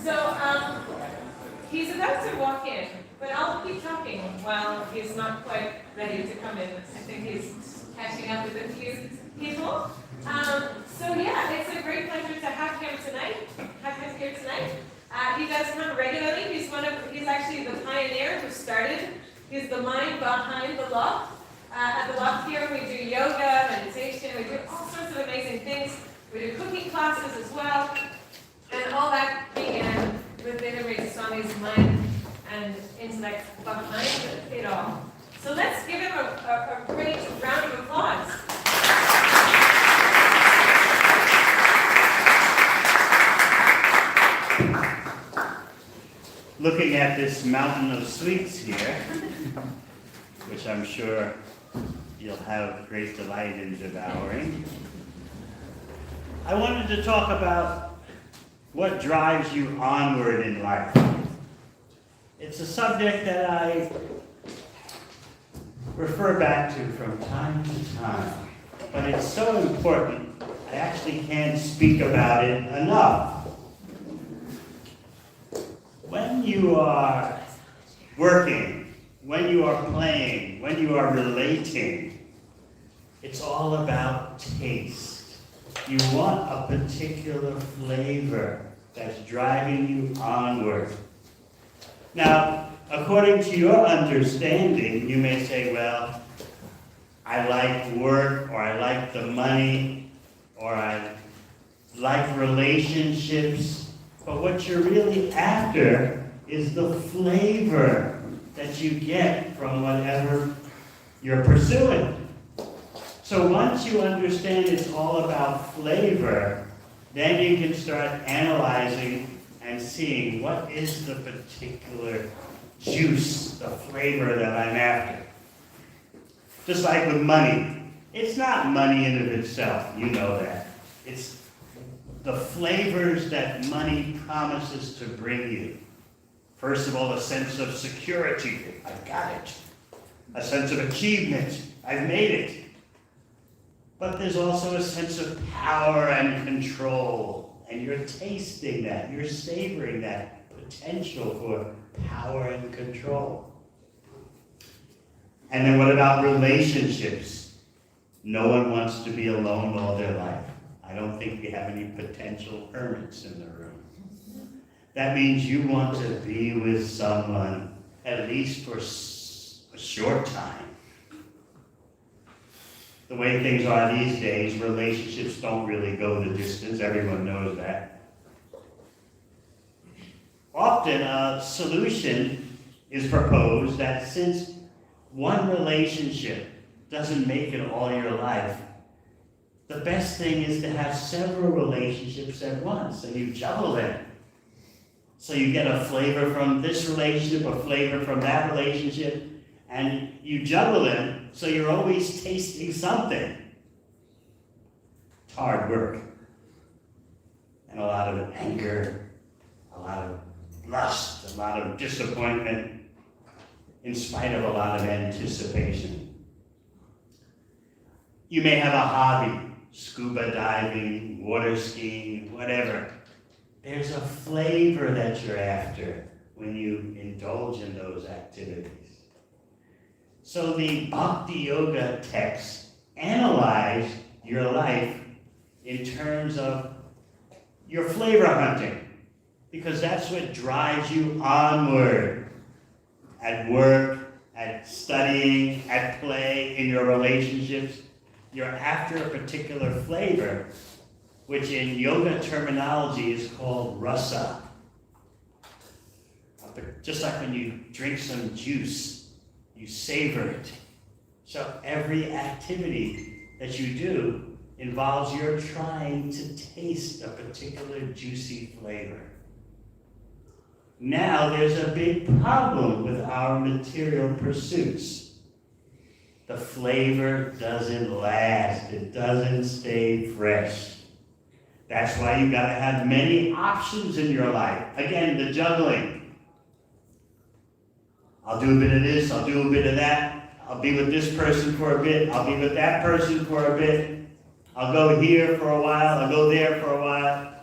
He's about to walk in, but I'll keep talking while he's not quite ready to come in. I think he's catching up with a few people. It's a great pleasure to have him here tonight. He does come regularly. He's actually the pioneer who started. He's the mind behind the loft. At the loft here, we do yoga, meditation, we do all sorts of amazing things. We do cooking classes as well. And all that began with Devamrita Swami's mind and intellect behind it all. So let's give him a great round of applause. Looking at this mountain of sweets here, which I'm sure you'll have great delight in devouring, I wanted to talk about what drives you onward in life. It's a subject that I refer back to from time to time, but it's so important I actually can't speak about it enough. When you are working, when you are playing, when you are relating, it's all about taste. You want a particular flavor that's driving you onward. Now, according to your understanding, you may say, well, I like work, or I like the money, or I like relationships. But what you're really after is the flavor that you get from whatever you're pursuing. So once you understand it's all about flavor, then you can start analyzing and seeing what is the particular juice, the flavor that I'm after. Just like with money. It's not money in and of itself, you know that. It's the flavors that money promises to bring you. First of all, a sense of security. I've got it. A sense of achievement. I've made it. But there's also a sense of power and control. And you're tasting that. You're savoring that potential for power and control. And then what about relationships? No one wants to be alone all their life. I don't think we have any potential hermits in the room. That means you want to be with someone at least for a short time. The way things are these days, relationships don't really go the distance. Everyone knows that. Often a solution is proposed that since one relationship doesn't make it all your life, the best thing is to have several relationships at once, and you juggle them. So you get a flavor from this relationship, a flavor from that relationship, and you juggle them, so you're always tasting something. It's hard work. And a lot of anger, a lot of lust, a lot of disappointment, in spite of a lot of anticipation. You may have a hobby. Scuba diving, water skiing, whatever. There's a flavor that you're after when you indulge in those activities. So the Bhakti Yoga texts analyze your life in terms of your flavor hunting, because that's what drives you onward at work, at studying, at play, in your relationships. You're after a particular flavor, which in yoga terminology is called rasa. Just like when you drink some juice, you savor it. So every activity that you do involves you're trying to taste a particular juicy flavor. Now there's a big problem with our material pursuits. The flavor doesn't last. It doesn't stay fresh. That's why you gotta have many options in your life. Again, the juggling. I'll do a bit of this, I'll do a bit of that. I'll be with this person for a bit, I'll be with that person for a bit. I'll go here for a while, I'll go there for a while.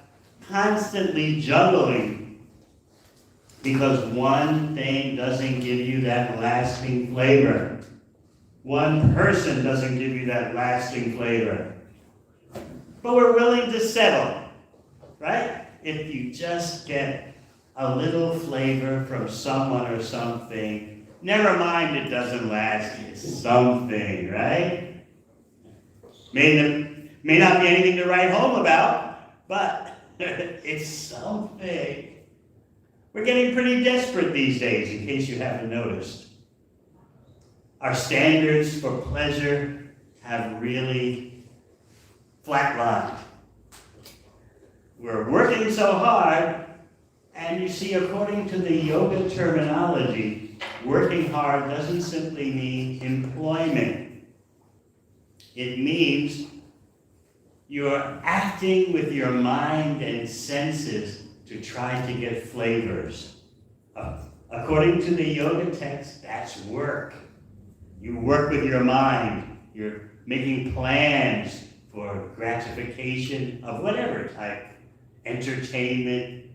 Constantly juggling Because one thing doesn't give you that lasting flavor. One person doesn't give you that lasting flavor. But we're willing to settle, right? If you just get a little flavor from someone or something, never mind it doesn't last, it's something, right? May not be anything to write home about, but it's something. We're getting pretty desperate these days, in case you haven't noticed. Our standards for pleasure have really flatlined. We're working so hard, and you see, according to the yoga terminology, working hard doesn't simply mean employment. It means you're acting with your mind and senses to try to get flavors. According to the yoga text, that's work. You work with your mind. You're making plans for gratification of whatever type. Entertainment.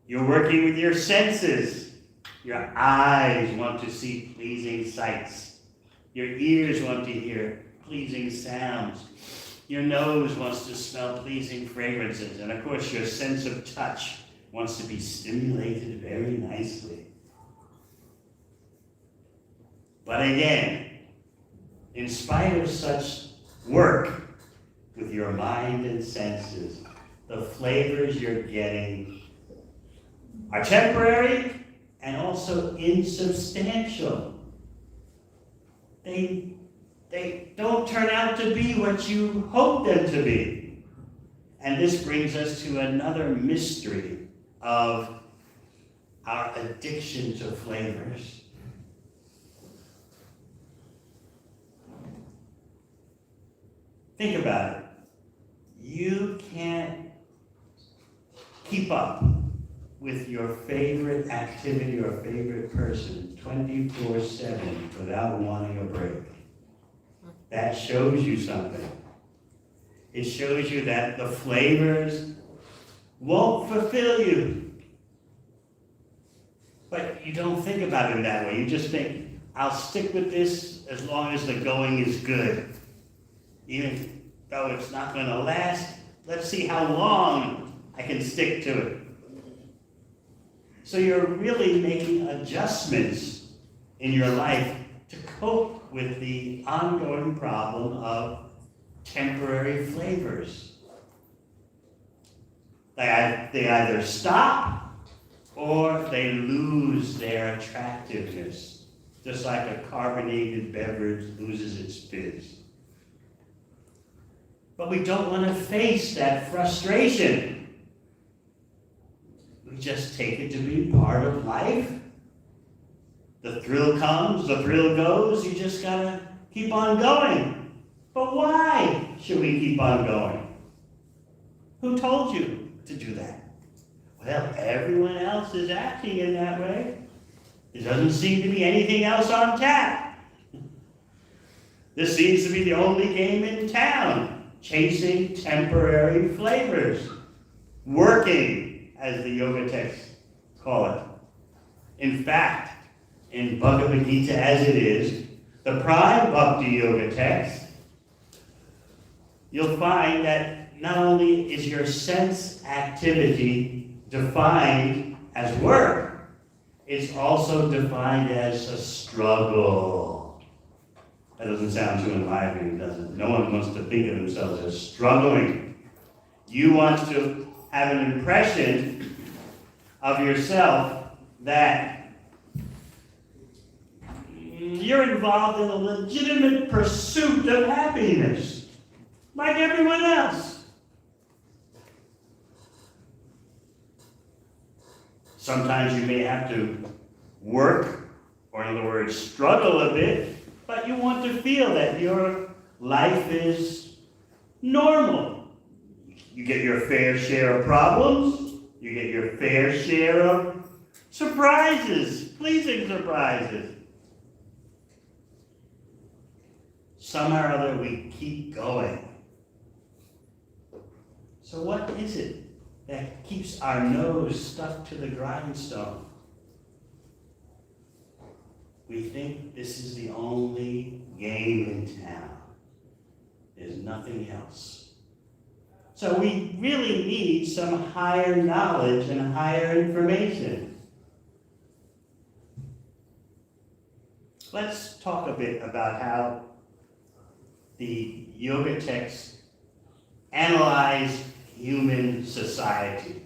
You're working with your senses. Your eyes want to see pleasing sights. Your ears want to hear pleasing sounds. Your nose wants to smell pleasing fragrances. And of course, your sense of touch wants to be stimulated very nicely. But again, in spite of such work with your mind and senses, the flavors you're getting are temporary and also insubstantial. They don't turn out to be what you hope them to be. And this brings us to another mystery of our addiction to flavors. Think about it. You can't keep up with your favorite activity or favorite person 24/7 without wanting a break. That shows you something. It shows you that the flavors won't fulfill you. But you don't think about it that way. You just think, I'll stick with this as long as the going is good. Even though it's not going to last, let's see how long I can stick to it. So you're really making adjustments in your life to cope with the ongoing problem of temporary flavors. They either stop or they lose their attractiveness, just like a carbonated beverage loses its fizz. But we don't want to face that frustration. We just take it to be part of life. The thrill comes, the thrill goes, you just gotta keep on going. But why should we keep on going? Who told you to do that? Well, everyone else is acting in that way. There doesn't seem to be anything else on tap. This seems to be the only game in town, chasing temporary flavors, working, as the yoga texts call it. In fact, in Bhagavad Gita as it is, the prime Bhakti Yoga text, you'll find that not only is your sense activity defined as work, it's also defined as a struggle. That doesn't sound too enlivening, does it? No one wants to think of themselves as struggling. You want to have an impression of yourself that you're involved in a legitimate pursuit of happiness, like everyone else. Sometimes you may have to work, or in other words, struggle a bit, but you want to feel that your life is normal. You get your fair share of problems, you get your fair share of surprises, pleasing surprises. Somehow or other we keep going. So what is it that keeps our nose stuck to the grindstone. We think this is the only game in town. There's nothing else. So we really need some higher knowledge and higher information. Let's talk a bit about how the yoga texts analyze human society.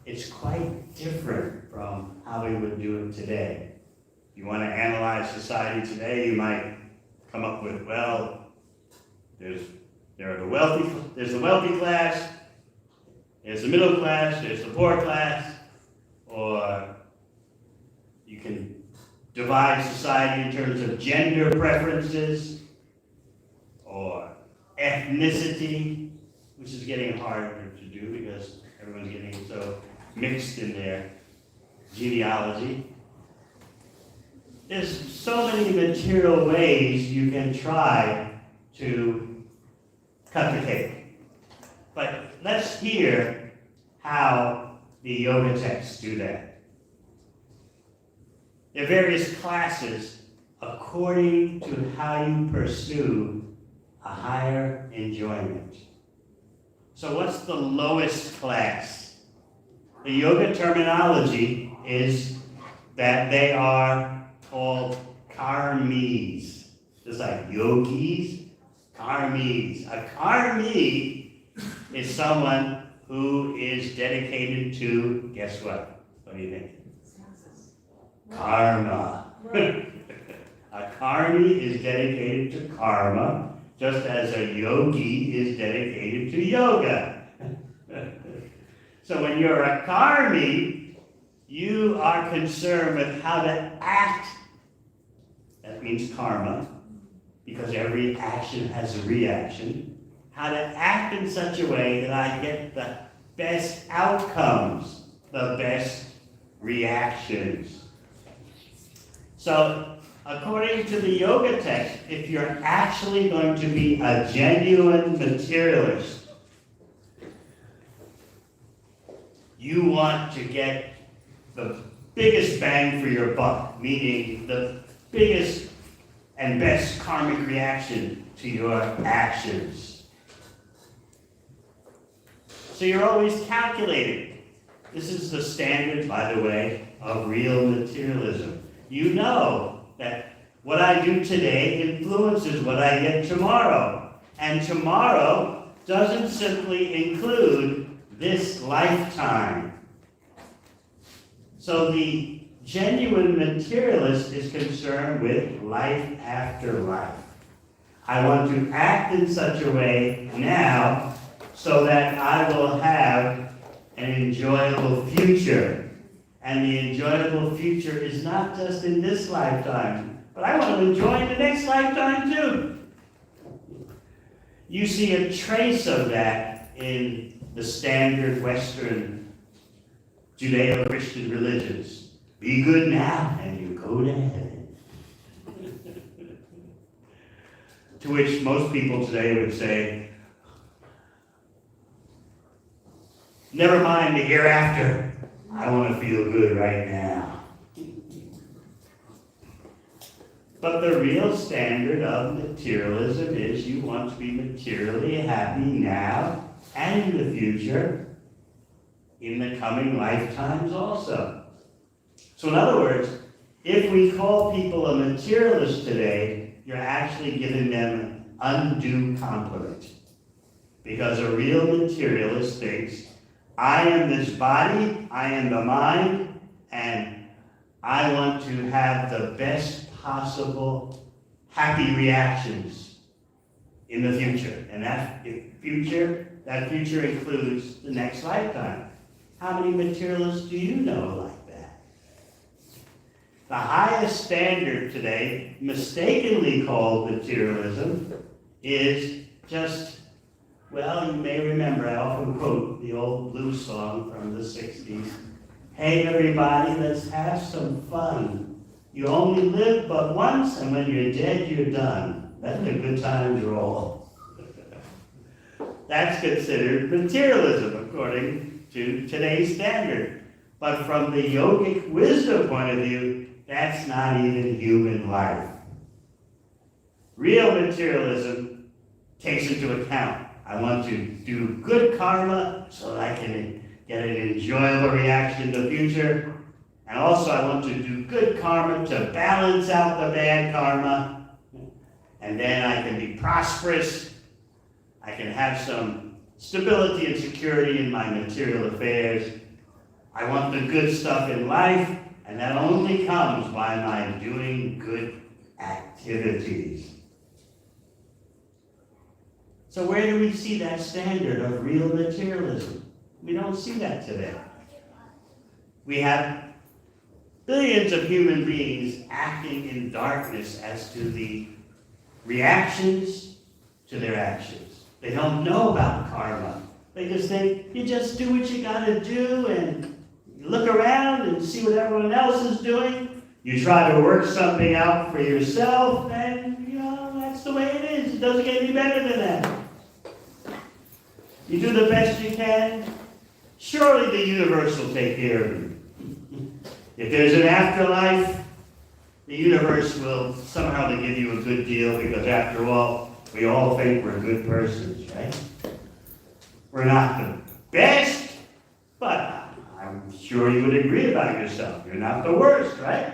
It's quite different from how we would do it today. If you want to analyze society today, you might come up with, well, there's the wealthy class, there's the middle class, there's the poor class, or you can divide society in terms of gender preferences or ethnicity, which is getting harder to do because everyone's getting so mixed in their genealogy. There's so many material ways you can try to cut the cake. But let's hear how the yoga texts do that. There are various classes according to how you pursue a higher enjoyment. So what's the lowest class? The yoga terminology is that they are called karmis. Just like yogis, karmis. A karmi is someone who is dedicated to, guess what? What do you think? Karma. A karmi is dedicated to karma, just as a yogi is dedicated to yoga. So when you're a karmi, you are concerned with how to act. That means karma, because every action has a reaction. How to act in such a way that I get the best outcomes, the best reactions. So, according to the yoga text, if you're actually going to be a genuine materialist, you want to get the biggest bang for your buck, meaning the biggest and best karmic reaction to your actions. So you're always calculating. This is the standard, by the way, of real materialism. You know that what I do today influences what I get tomorrow. And tomorrow doesn't simply include this lifetime. So the genuine materialist is concerned with life after life. I want to act in such a way now so that I will have an enjoyable future. And the enjoyable future is not just in this lifetime, but I want to enjoy the next lifetime too. You see a trace of that in the standard Western Judeo-Christian religions. Be good now and you go to heaven. To which most people today would say, never mind the hereafter. I want to feel good right now. But the real standard of materialism is you want to be materially happy now and in the future, in the coming lifetimes also. So in other words, if we call people a materialist today, you're actually giving them an undue compliment. Because a real materialist thinks, I am this body, I am the mind, and I want to have the best possible happy reactions in the future. And that future includes the next lifetime. How many materialists do you know like that? The highest standard today, mistakenly called materialism, is just, well, you may remember, I often quote the old blues song from the 60s. Hey everybody, let's have some fun. You only live but once, and when you're dead, you're done. Let the good times roll. That's considered materialism, according to today's standard. But from the yogic wisdom point of view, that's not even human life. Real materialism takes into account, I want to do good karma so that I can get an enjoyable reaction in the future. And also I want to do good karma to balance out the bad karma. And then I can be prosperous. I can have some stability and security in my material affairs. I want the good stuff in life, and that only comes by my doing good activities. So where do we see that standard of real materialism? We don't see that today. We have billions of human beings acting in darkness as to the reactions to their actions. They don't know about karma. They just think, you just do what you gotta do and you look around and see what everyone else is doing. You try to work something out for yourself, and that's the way it is. It doesn't get any better than that. You do the best you can. Surely the universe will take care of you. If there's an afterlife, the universe will somehow give you a good deal, because after all, we all think we're good persons, right? We're not the best, but I'm sure you would agree about yourself. You're not the worst, right?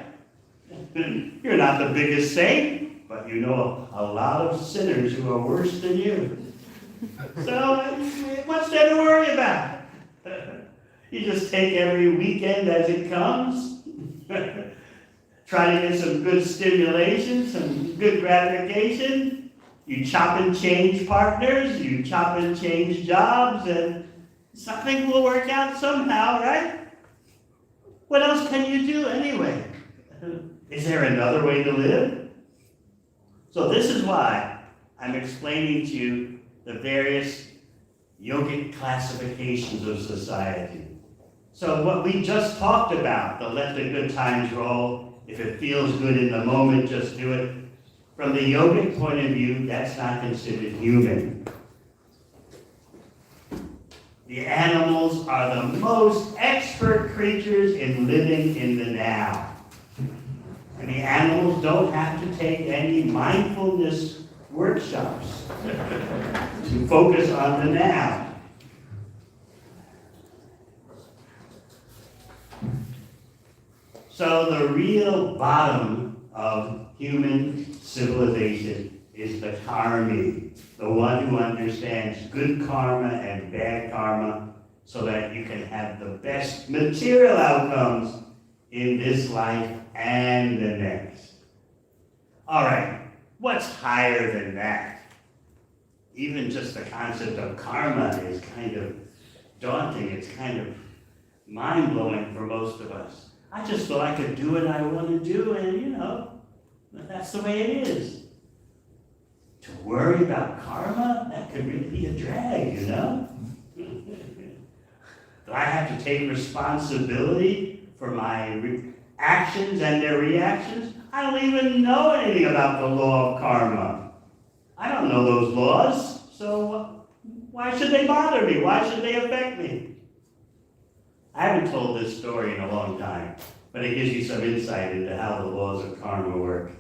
You're not the biggest saint, but you know a lot of sinners who are worse than you. So what's there to worry about? You just take every weekend as it comes. Try to get some good stimulation, some good gratification. You chop and change partners, you chop and change jobs, and something will work out somehow, right? What else can you do anyway? Is there another way to live? So this is why I'm explaining to you the various yogic classifications of society. So what we just talked about, the let the good times roll, if it feels good in the moment, just do it. From the yogic point of view, that's not considered human. The animals are the most expert creatures in living in the now. And the animals don't have to take any mindfulness workshops to focus on the now. So the real bottom of human civilization is the karmi, the one who understands good karma and bad karma so that you can have the best material outcomes in this life and the next. All right, what's higher than that? Even just the concept of karma is kind of daunting. It's kind of mind-blowing for most of us. I just thought I could do what I want to do, and that's the way it is. To worry about karma, that could really be a drag, Do I have to take responsibility for my actions and their reactions? I don't even know anything about the law of karma. I don't know those laws, so why should they bother me? Why should they affect me? I haven't told this story in a long time, but it gives you some insight into how the laws of karma work.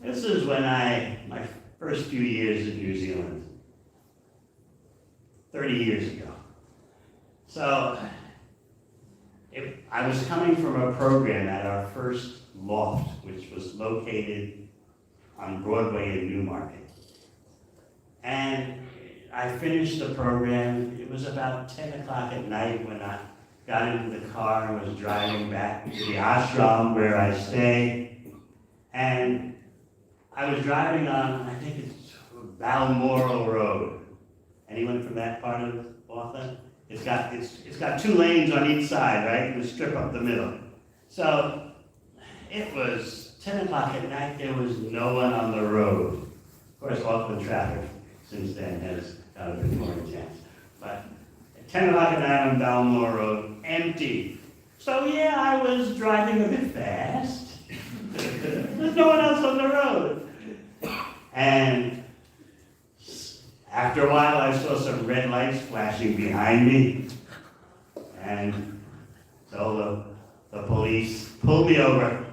This is when my first few years in New Zealand, 30 years ago. So, I was coming from a program at our first loft, which was located on Broadway in Newmarket. And I finished the program. It was about 10 o'clock at night when I got into the car and was driving back to the ashram where I stay. And I was driving on, I think it's Balmoral Road. Anyone from that part of Auckland? It's got two lanes on each side, right? And a strip up the middle. So it was 10 o'clock at night. There was no one on the road. Of course, Auckland traffic since then has got a bit more intense. But at 10 o'clock at night on Balmoral Road, empty. So yeah, I was driving a bit fast. There's no one else on the road. And After a while, I saw some red lights flashing behind me. And so the police pulled me over.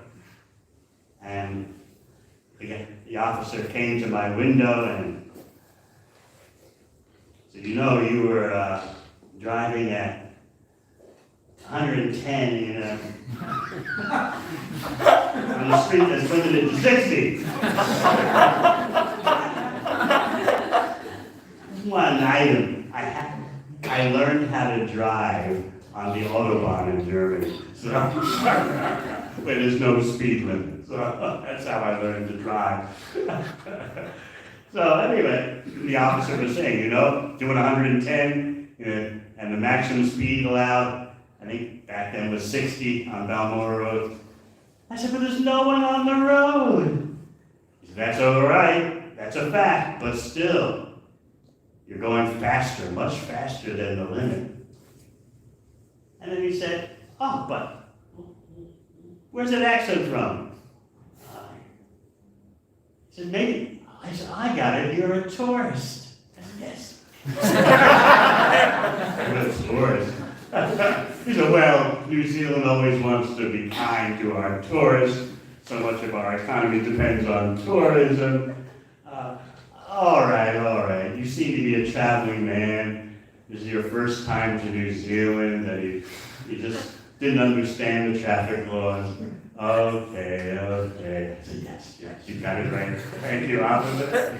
And the officer came to my window and said, you know, you were driving at 110 on the street that's limited to 60. One item, I learned how to drive on the Autobahn in Germany, so where there's no speed limit. So that's how I learned to drive. So anyway, the officer was saying, you know, doing 110, and the maximum speed allowed, I think back then was 60 on Balmoral Road. I said, but there's no one on the road. He said, that's all right, that's a fact, but still, you're going faster, much faster than the limit. And then he said, oh, but where's that accent from? He said, maybe. I said, I got it, you're a tourist. I said, yes. I'm a tourist. He said, well, New Zealand always wants to be kind to our tourists. So much of our economy depends on tourism. All right. You seem to be a traveling man. This is your first time to New Zealand, and you just didn't understand the traffic laws. Okay. I said, yes, you got it right. Thank you, officer.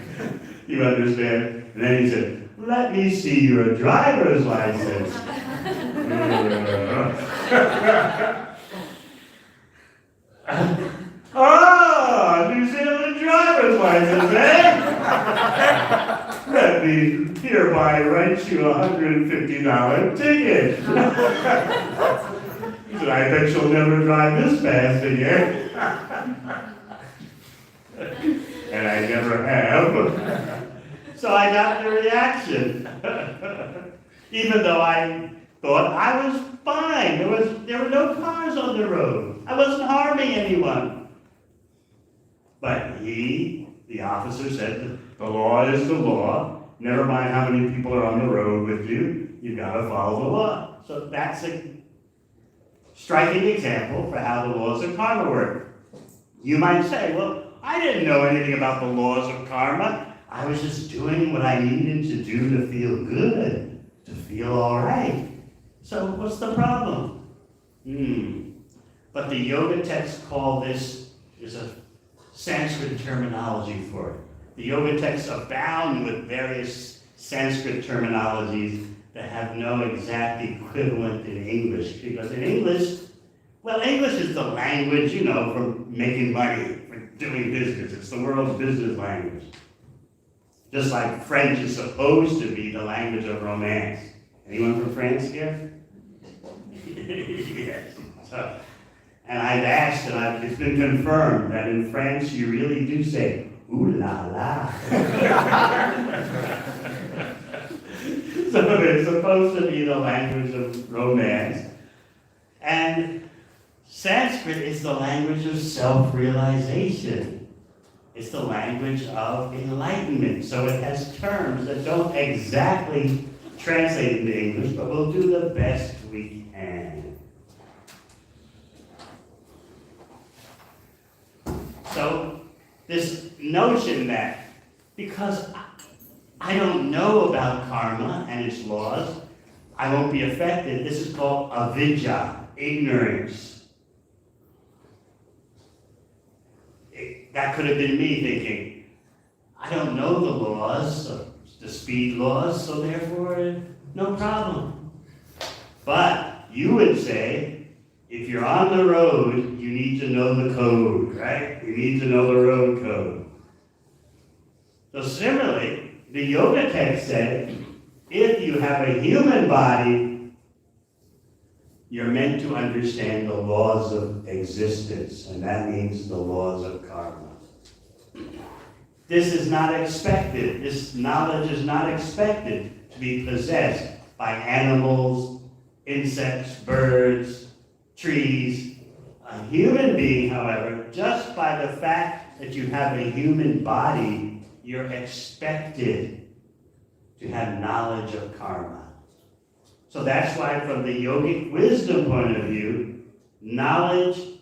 You understand? And then he said, let me see your driver's license. Oh, New Zealand driver's license, eh? Let me hereby write you a $150 ticket. He said, I bet you'll never drive this fast again. And I never have. So I got the reaction. Even though I thought I was fine. There were no cars on the road. I wasn't harming anyone. But the officer said, the law is the law. Never mind how many people are on the road with you. You've got to follow the law. So that's a striking example for how the laws of karma work. You might say, well, I didn't know anything about the laws of karma. I was just doing what I needed to do to feel good, to feel all right. So what's the problem? But the yoga texts call this, is a Sanskrit terminology for it. The yoga texts abound with various Sanskrit terminologies that have no exact equivalent in English. Because in English, well, English is the language, for making money, for doing business. It's the world's business language. Just like French is supposed to be the language of romance. Anyone from France here? Yes. And I've asked, and it's been confirmed, that in France you really do say, ooh la la. So it's supposed to be the language of romance. And Sanskrit is the language of self-realization. It's the language of enlightenment. So it has terms that don't exactly translate into English, but we'll do the best we can. So this notion that because I don't know about karma and its laws, I won't be affected, this is called avidya, ignorance. That could have been me thinking, I don't know the laws, the speed laws, so therefore, no problem. But you would say, if you're on the road, you need to know the code, right? You need to know the road code. So similarly, the yoga text said, if you have a human body, you're meant to understand the laws of existence, and that means the laws of karma. This is not expected. This knowledge is not expected to be possessed by animals, insects, birds, trees. A human being, however, just by the fact that you have a human body, you're expected to have knowledge of karma. So that's why from the yogic wisdom point of view, knowledge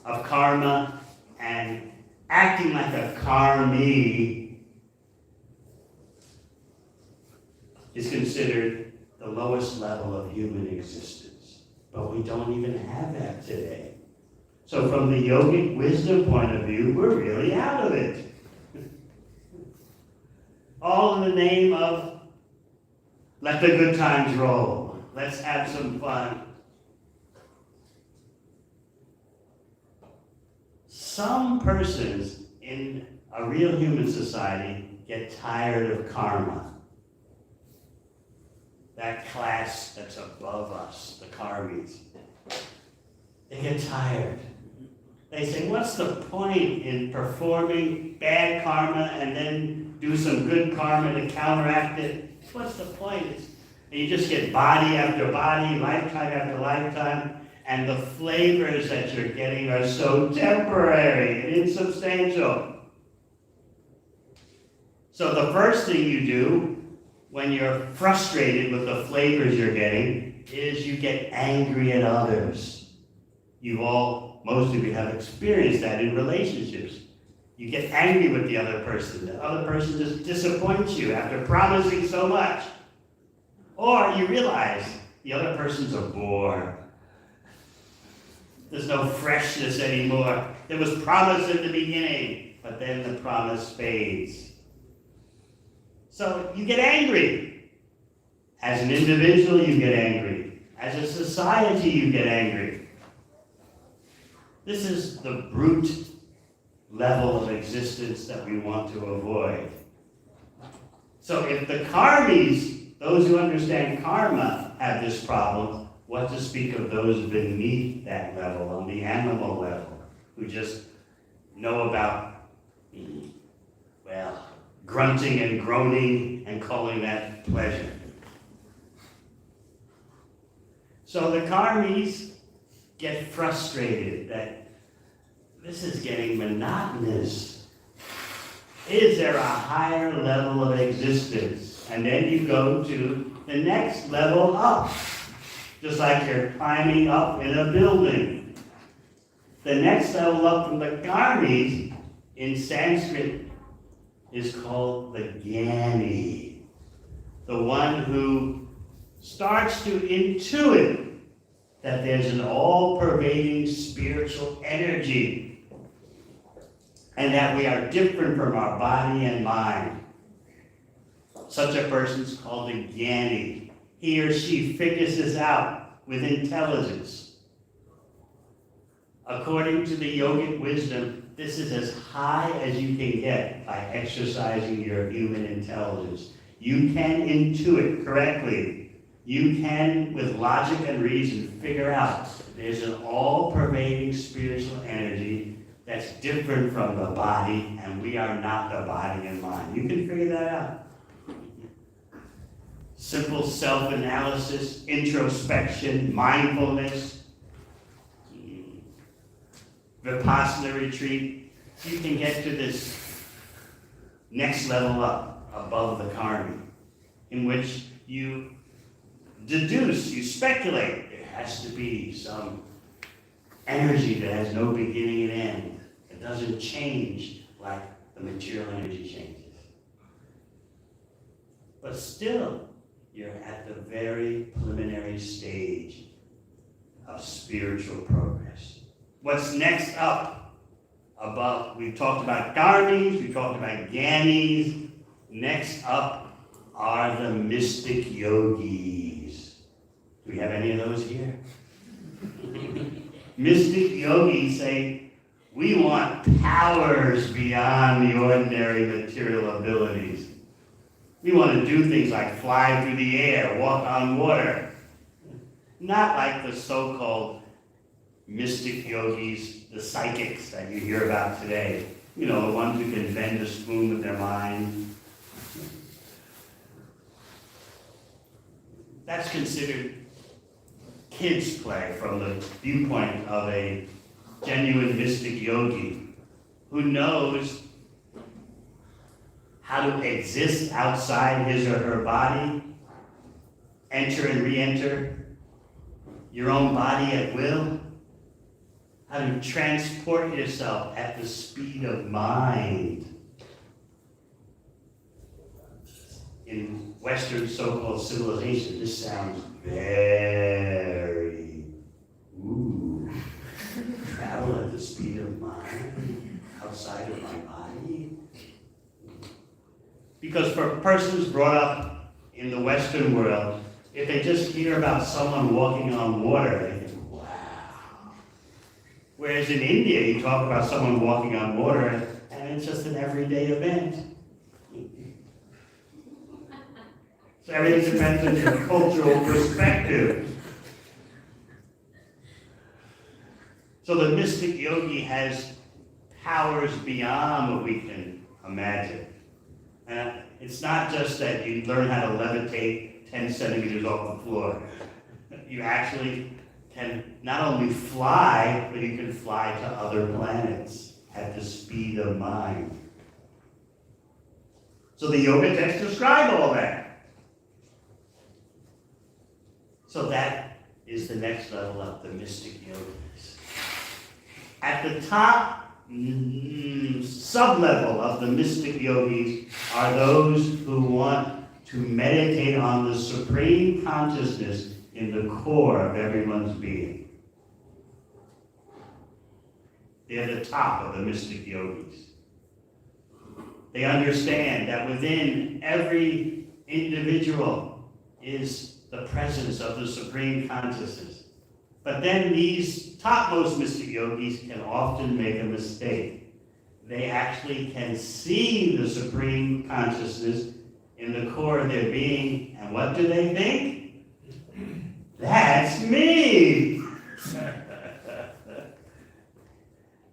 of karma and acting like a karmi is considered the lowest level of human existence. But we don't even have that today. So from the yogic wisdom point of view, we're really out of it. All in the name of let the good times roll. Let's have some fun. Some persons in a real human society get tired of karma. That class that's above us, the karmis. They get tired. They say, what's the point in performing bad karma and then do some good karma to counteract it? What's the point? And you just get body after body, lifetime after lifetime, and the flavors that you're getting are so temporary and insubstantial. So the first thing you do when you're frustrated with the flavors you're getting is you get angry at others. Most of you have experienced that in relationships. You get angry with the other person. The other person just disappoints you after promising so much. Or you realize the other person's a bore. There's no freshness anymore. There was promise in the beginning, but then the promise fades. So you get angry. As an individual, you get angry. As a society, you get angry. This is the brute level of existence that we want to avoid. So if the karmis, those who understand karma, have this problem, what to speak of those beneath that level, on the animal level, who just know about, grunting and groaning and calling that pleasure. So the karmis get frustrated that this is getting monotonous. Is there a higher level of existence? And then you go to the next level up, just like you're climbing up in a building. The next level up from the karmis in Sanskrit is called the Jnani, the one who starts to intuit that there's an all-pervading spiritual energy and that we are different from our body and mind. Such a person is called a Jnani. He or she figures this out with intelligence. According to the yogic wisdom, this is as high as you can get by exercising your human intelligence. You can intuit correctly. You can, with logic and reason, figure out there's an all-pervading spiritual energy that's different from the body, and we are not the body and mind. You can figure that out. Simple self-analysis, introspection, mindfulness, Vipassana retreat. You can get to this next level up, above the karmi, in which you deduce, you speculate. There has to be some energy that has no beginning and end. It doesn't change like the material energy changes. But still, you're at the very preliminary stage of spiritual progress. What's next up above? We've talked about karmis, we've talked about jnanis. Next up are the mystic yogis. Do we have any of those here? Mystic yogis say, we want powers beyond the ordinary material abilities. We want to do things like fly through the air, walk on water. Not like the so-called mystic yogis, the psychics that you hear about today. You know, the ones who can bend a spoon with their mind. That's considered kids' play from the viewpoint of a genuine mystic yogi who knows how how to exist outside his or her body, enter and re-enter your own body at will, how to transport yourself at the speed of mind. In Western so-called civilization, this sounds very, travel at the speed of mind, outside of my body. Because for persons brought up in the Western world, if they just hear about someone walking on water, they think, wow. Whereas in India, you talk about someone walking on water, and it's just an everyday event. So everything depends on your cultural perspective. So the mystic yogi has powers beyond what we can imagine. And it's not just that you learn how to levitate 10 centimeters off the floor. You actually can not only fly, but you can fly to other planets at the speed of mind. So the yoga texts describe all that. So that is the next level up, the mystic yogis. At the top sub-level of the mystic yogis are those who want to meditate on the supreme consciousness in the core of everyone's being. They're the top of the mystic yogis. They understand that within every individual is the presence of the supreme consciousness. But then these topmost mystic yogis can often make a mistake. They actually can see the supreme consciousness in the core of their being, and what do they think? That's me!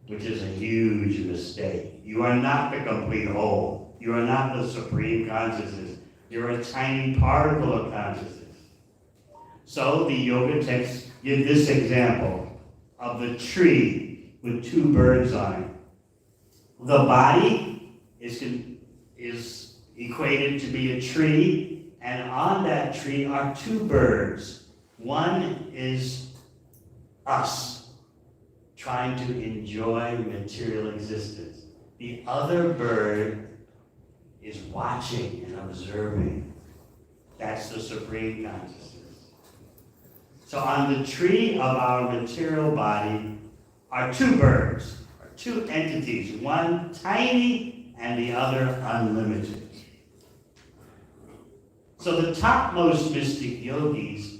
Which is a huge mistake. You are not the complete whole. You are not the supreme consciousness. You're a tiny particle of consciousness. So the yoga texts give this example of the tree with two birds on it. The body is equated to be a tree, and on that tree are two birds. One is us, trying to enjoy material existence. The other bird is watching and observing. That's the supreme consciousness. So on the tree of our material body are two birds, or two entities, one tiny and the other unlimited. So the topmost mystic yogis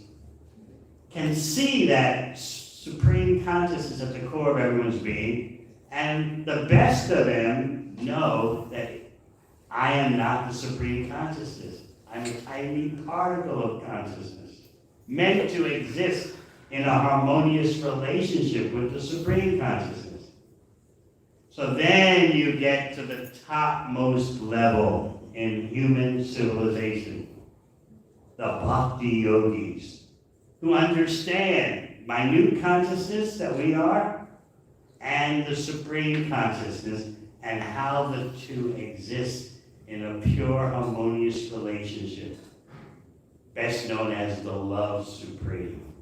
can see that supreme consciousness at the core of everyone's being, and the best of them know that I am not the supreme consciousness. I'm a tiny particle of consciousness, meant to exist in a harmonious relationship with the supreme consciousness. So then you get to the topmost level in human civilization, the bhakti yogis, who understand minute consciousness that we are and the supreme consciousness and how the two exist in a pure harmonious relationship, best known as the love supreme.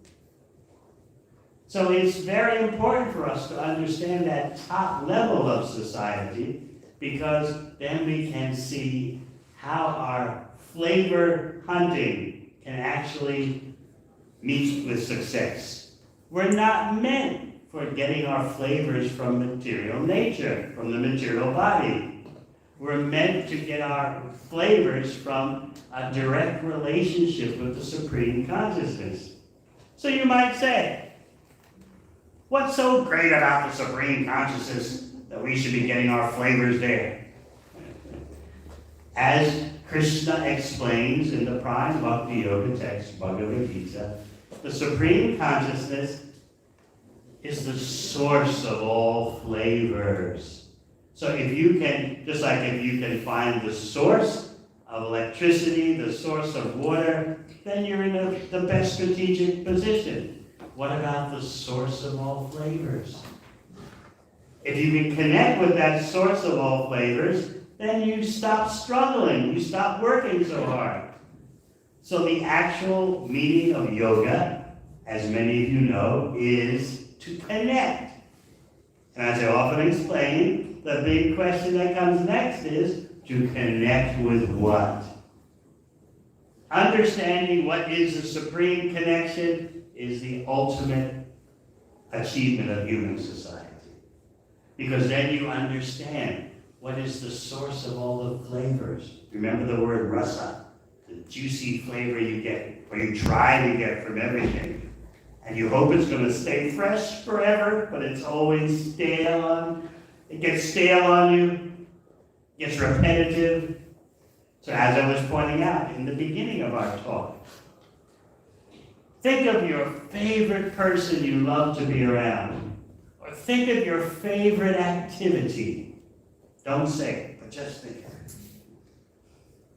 So it's very important for us to understand that top level of society, because then we can see how our flavor hunting can actually meet with success. We're not meant for getting our flavors from material nature, from the material body. We're meant to get our flavors from a direct relationship with the supreme consciousness. So you might say, what's so great about the supreme consciousness that we should be getting our flavors there? As Krishna explains in the Prime Bhakti Yoga text, Bhagavad Gita, the supreme consciousness is the source of all flavors. So if you can, just like if you can find the source of electricity, the source of water, then you're in the best strategic position. What about the source of all flavors? If you can connect with that source of all flavors, then you stop struggling, you stop working so hard. So the actual meaning of yoga, as many of you know, is to connect. And as I often explain, the big question that comes next is to connect with what? Understanding what is the supreme connection is the ultimate achievement of human society. Because then you understand what is the source of all the flavors. Remember the word rasa, the juicy flavor you get, or you try to get from everything. And you hope it's going to stay fresh forever, but it's always stale. It gets stale on you, gets repetitive. So as I was pointing out in the beginning of our talk, think of your favorite person you love to be around. Or think of your favorite activity. Don't say it, but just think of it.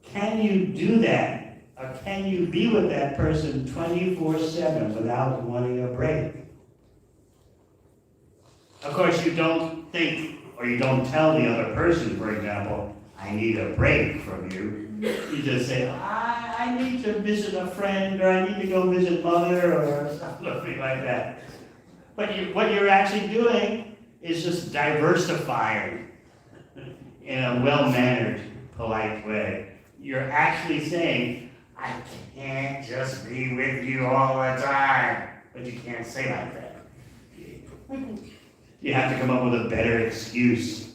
Can you do that, or can you be with that person 24/7 without wanting a break? Of course, you don't think, or you don't tell the other person, for example, I need a break from you. You just say, I need to visit a friend, or I need to go visit mother, or something like that. But what you're actually doing is just diversifying in a well-mannered, polite way. You're actually saying, I can't just be with you all the time. But you can't say like that. You have to come up with a better excuse.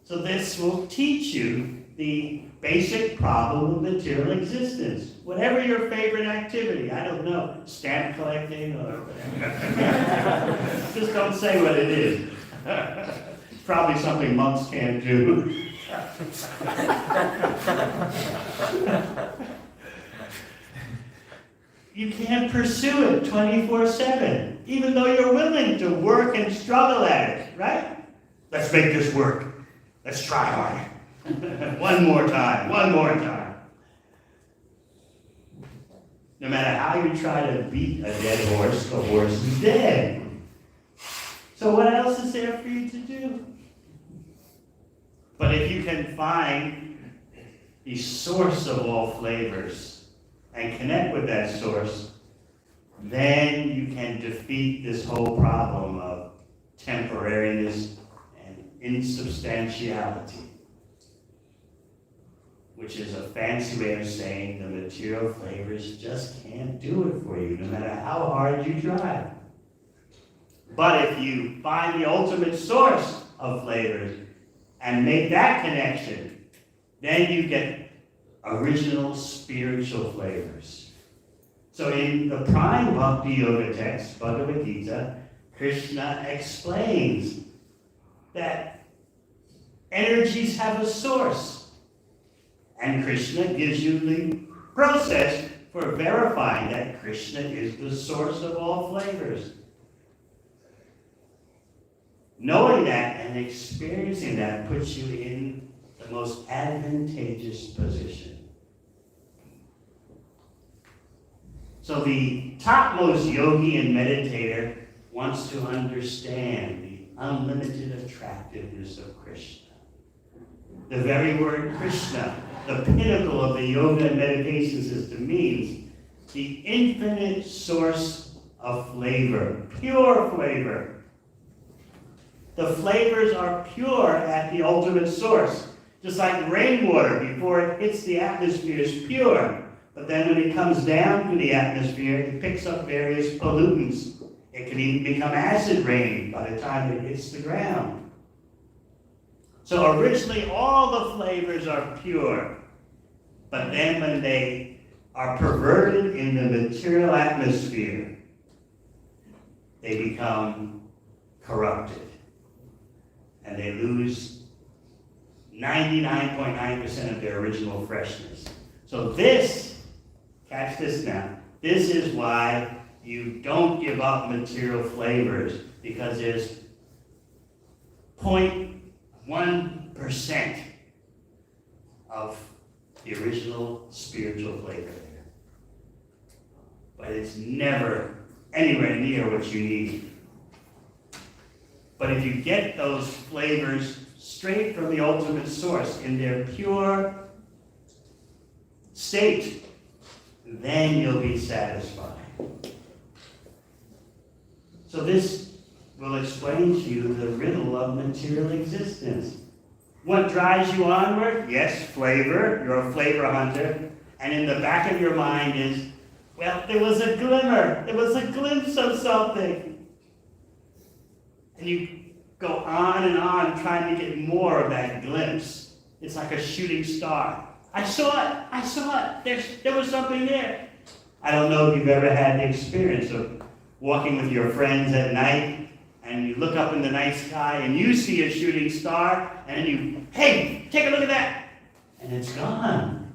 So this will teach you the basic problem of material existence. Whatever your favorite activity, I don't know, stamp collecting or whatever. Just don't say what it is. It's probably something monks can't do. You can't pursue it 24/7, even though you're willing to work and struggle at it, right? Let's make this work. Let's try harder. One more time. No matter how you try to beat a dead horse, the horse is dead. So what else is there for you to do? But if you can find the source of all flavors and connect with that source, then you can defeat this whole problem of temporariness and insubstantiality, which is a fancy way of saying the material flavors just can't do it for you, no matter how hard you try. But if you find the ultimate source of flavors and make that connection, then you get original spiritual flavors. So in the prime Bhakti Yoga text, Bhagavad Gita, Krishna explains that energies have a source. And Krishna gives you the process for verifying that Krishna is the source of all flavors. Knowing that and experiencing that puts you in the most advantageous position. So the topmost yogi and meditator wants to understand the unlimited attractiveness of Krishna. The very word Krishna, the pinnacle of the yoga and meditation system, means the infinite source of flavor, pure flavor. The flavors are pure at the ultimate source. Just like rainwater, before it hits the atmosphere, is pure. But then when it comes down to the atmosphere, it picks up various pollutants. It can even become acid rain by the time it hits the ground. So originally, all the flavors are pure. But then when they are perverted in the material atmosphere, they become corrupted. And they lose 99.9% of their original freshness. So this, catch this now, this is why you don't give up material flavors, because there's 0.1% of the original spiritual flavor there. But it's never anywhere near what you need. But if you get those flavors straight from the ultimate source in their pure state, then you'll be satisfied. So this will explain to you the riddle of material existence. What drives you onward? Yes, flavor. You're a flavor hunter. And in the back of your mind is, well, there was a glimmer. There was a glimpse of something. And you go on and on trying to get more of that glimpse. It's like a shooting star. I saw it. I saw it. There was something there. I don't know if you've ever had the experience of walking with your friends at night and you look up in the night sky and you see a shooting star and you, hey, take a look at that. And it's gone.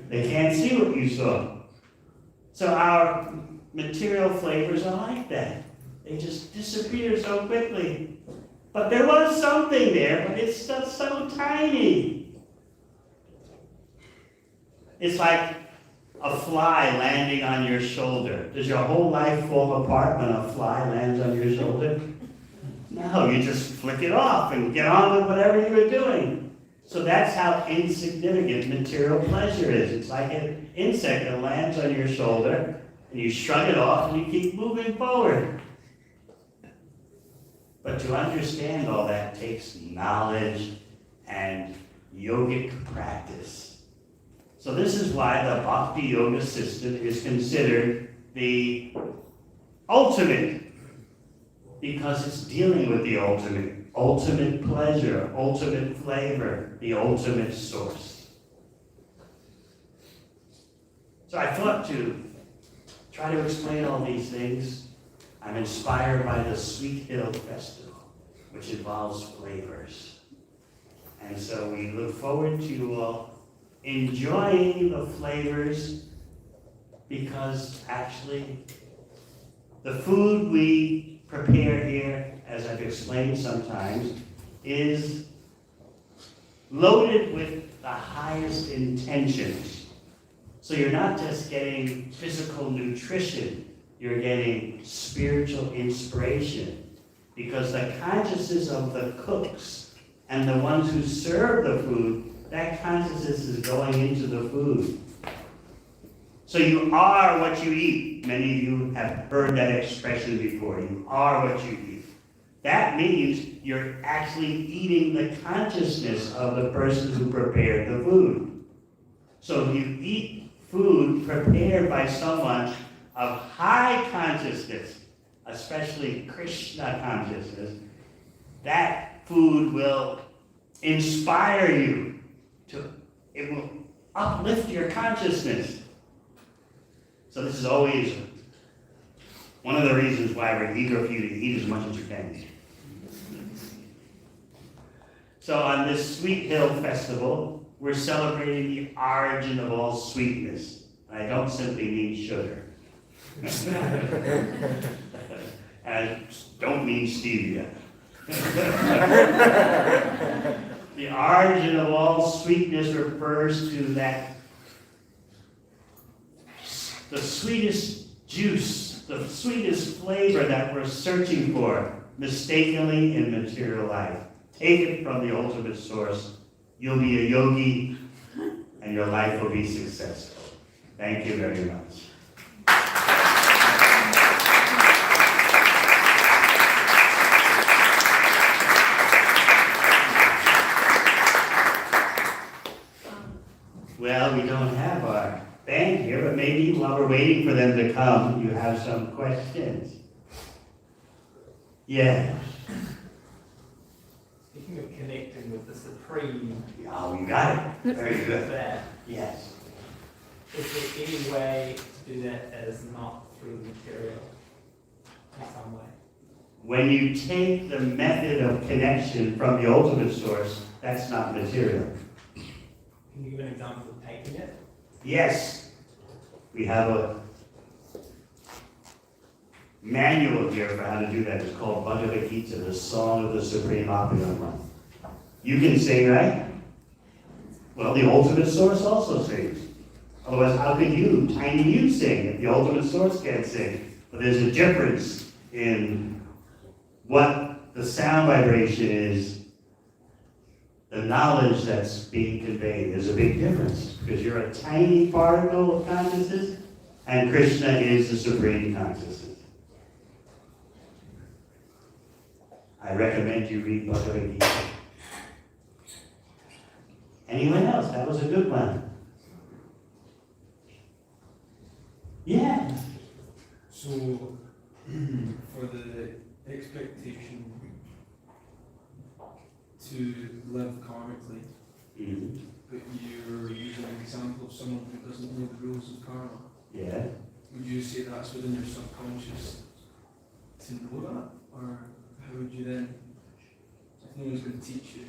They can't see what you saw. So our material flavors are like that. They just disappear so quickly. But there was something there, but it's just so tiny. It's like a fly landing on your shoulder. Does your whole life fall apart when a fly lands on your shoulder? No, you just flick it off and get on with whatever you were doing. So that's how insignificant material pleasure is. It's like an insect that lands on your shoulder, and you shrug it off and you keep moving forward. But to understand all that takes knowledge and yogic practice. So this is why the Bhakti Yoga system is considered the ultimate, because it's dealing with the ultimate pleasure, ultimate flavor, the ultimate source. So I thought to try to explain all these things. I'm inspired by the Sweet Hill Festival, which involves flavors. And so we look forward to you all enjoying the flavors, because actually the food we prepare here, as I've explained sometimes, is loaded with the highest intentions. So you're not just getting physical nutrition, you're getting spiritual inspiration, because the consciousness of the cooks and the ones who serve the food, that consciousness is going into the food. So you are what you eat. Many of you have heard that expression before. You are what you eat. That means you're actually eating the consciousness of the person who prepared the food. So if you eat food prepared by someone of high consciousness, especially Krishna consciousness, that food will inspire you. It will uplift your consciousness. So this is always one of the reasons why we're eager for you to eat as much as you can. So on this Sweet Hill Festival, we're celebrating the origin of all sweetness. And I don't simply mean sugar. And I don't mean stevia. The origin of all sweetness refers to that, the sweetest juice, the sweetest flavor that we're searching for mistakenly in material life. Take it from the ultimate source. You'll be a yogi and your life will be successful. Thank you very much. Well, we don't have our band here, but maybe while we're waiting for them to come, you have some questions. Yeah. Speaking of connecting with the Supreme, Oh, you got it. Very good. that, Yes. is there any way to do that as not through material in some way? When you take the method of connection from the ultimate source, that's not material. Can you give an example of taking it? Yes. We have a manual here for how to do that. It's called Bhagavad Gita, the Song of the Supreme Opulent One. You can sing, right? Well, the ultimate source also sings. Otherwise, how could you, tiny you, sing if the ultimate source can't sing? But there's a difference in what the sound vibration is the knowledge that's being conveyed. There's a big difference because you're a tiny particle of consciousness and Krishna is the supreme consciousness. I recommend you read Bhagavad Gita. Anyone else? That was a good one. Yeah. So, for the expectation to live karmically, Mhm. but you're using an example of someone who doesn't know the rules of karma, Yeah. would you say that's within your subconscious to know that? Or how would you then, if no one's going to teach you?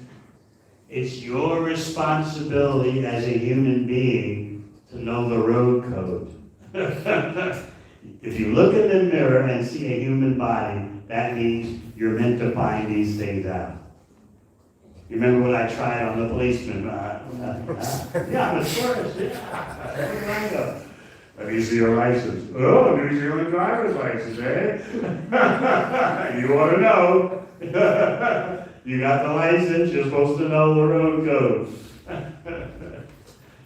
It's your responsibility as a human being to know the road code. If you look in the mirror and see a human body, that means you're meant to find these things out. You remember what I tried on the policeman? Yeah, I'm a tourist. Yeah. Where do I go? Let me see your license. Oh, New Zealand driver's license, eh? You want to know. You got the license, you're supposed to know the road code.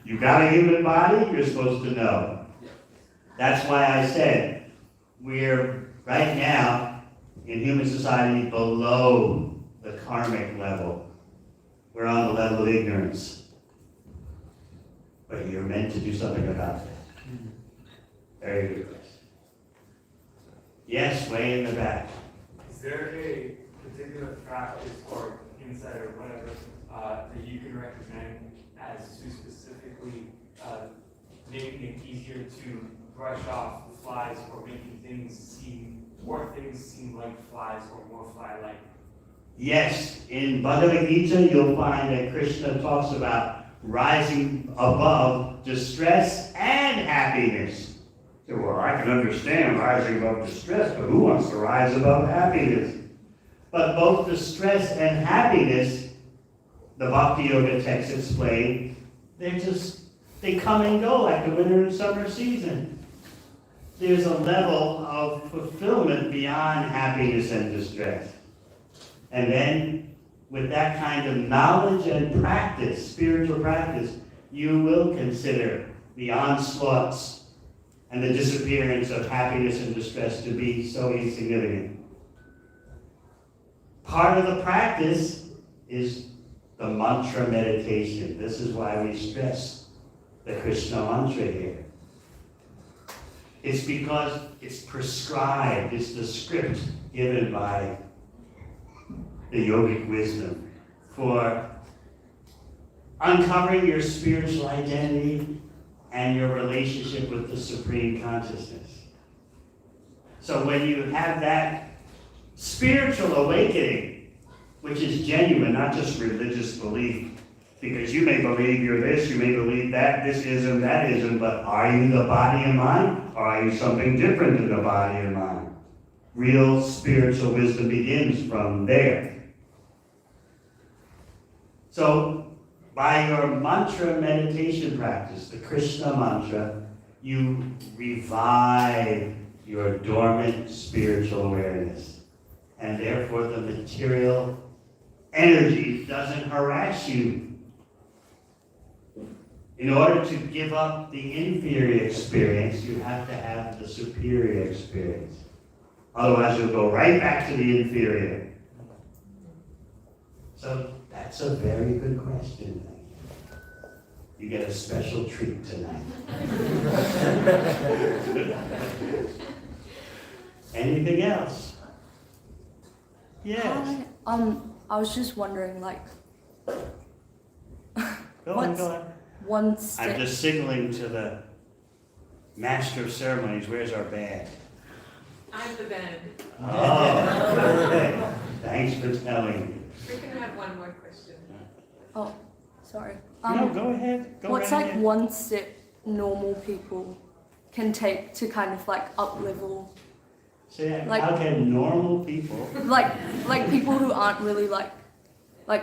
You got a human body, you're supposed to know. That's why I said we're right now in human society below the karmic level. We're on the level of ignorance. But you're meant to do something about that. Very good question. Yes, way in the back. Is there a particular practice or insight or whatever that you can recommend as to specifically making it easier to brush off the flies or making more things seem like flies or more fly-like? Yes, in Bhagavad Gita you'll find that Krishna talks about rising above distress and happiness. So, well, I can understand rising above distress, but who wants to rise above happiness? But both distress and happiness, the Bhakti Yoga texts explain, they come and go like the winter and summer season. There's a level of fulfillment beyond happiness and distress. And then, with that kind of knowledge and practice, spiritual practice, you will consider the onslaughts and the disappearance of happiness and distress to be so insignificant. Part of the practice is the mantra meditation. This is why we stress the Krishna mantra here. It's because it's prescribed, it's the script given by the yogic wisdom for uncovering your spiritual identity and your relationship with the Supreme Consciousness. So when you have that spiritual awakening, which is genuine, not just religious belief, because you may believe you're this, you may believe that, this isn't, that isn't, but are you the body and mind, or are you something different than the body and mind? Real spiritual wisdom begins from there. So, by your mantra meditation practice, the Krishna mantra, you revive your dormant spiritual awareness. And therefore the material energy doesn't harass you. In order to give up the inferior experience, you have to have the superior experience. Otherwise you'll go right back to the inferior. So that's a very good question. You get a special treat tonight. Anything else? Yes. I was just wondering, like, Go on. one step. I'm just signaling to the master of ceremonies, where's our band? I'm the band. Oh, okay. Thanks for telling me. We can have one more question. Oh, sorry. No, go ahead. What's right like ahead. one step normal people can take to kind of like up level, Say, like- how can normal people? like people who aren't really like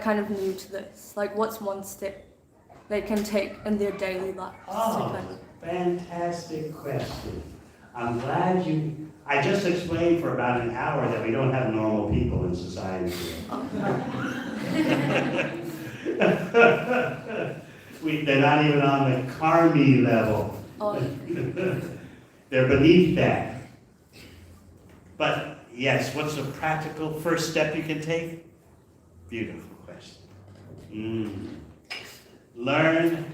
kind of new to this? Like, what's one step they can take in their daily lives to Oh, kind of? fantastic question. I'm glad I just explained for about an hour that we don't have normal people in society today. They're not even on the karmi level. Oh, They're beneath that. But yes, what's the practical first step you can take? Beautiful question. Learn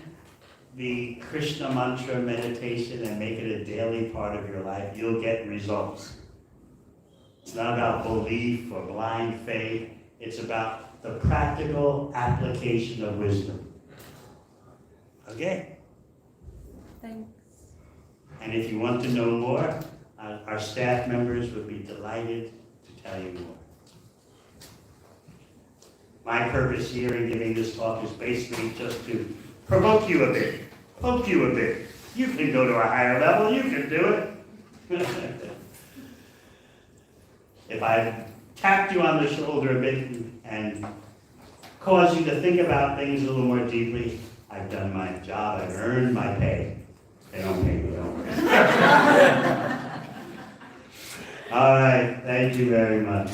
the Krishna mantra meditation and make it a daily part of your life. You'll get results. It's not about belief or blind faith. It's about the practical application of wisdom. Okay? thanks. And if you want to know more, our staff members would be delighted to tell you more. My purpose here in giving this talk is basically just to provoke you a bit, poke you a bit. You can go to a higher level, you can do it. If I've tapped you on the shoulder a bit and caused you to think about things a little more deeply, I've done my job, I've earned my pay. They don't pay me, don't worry. All right, thank you very much.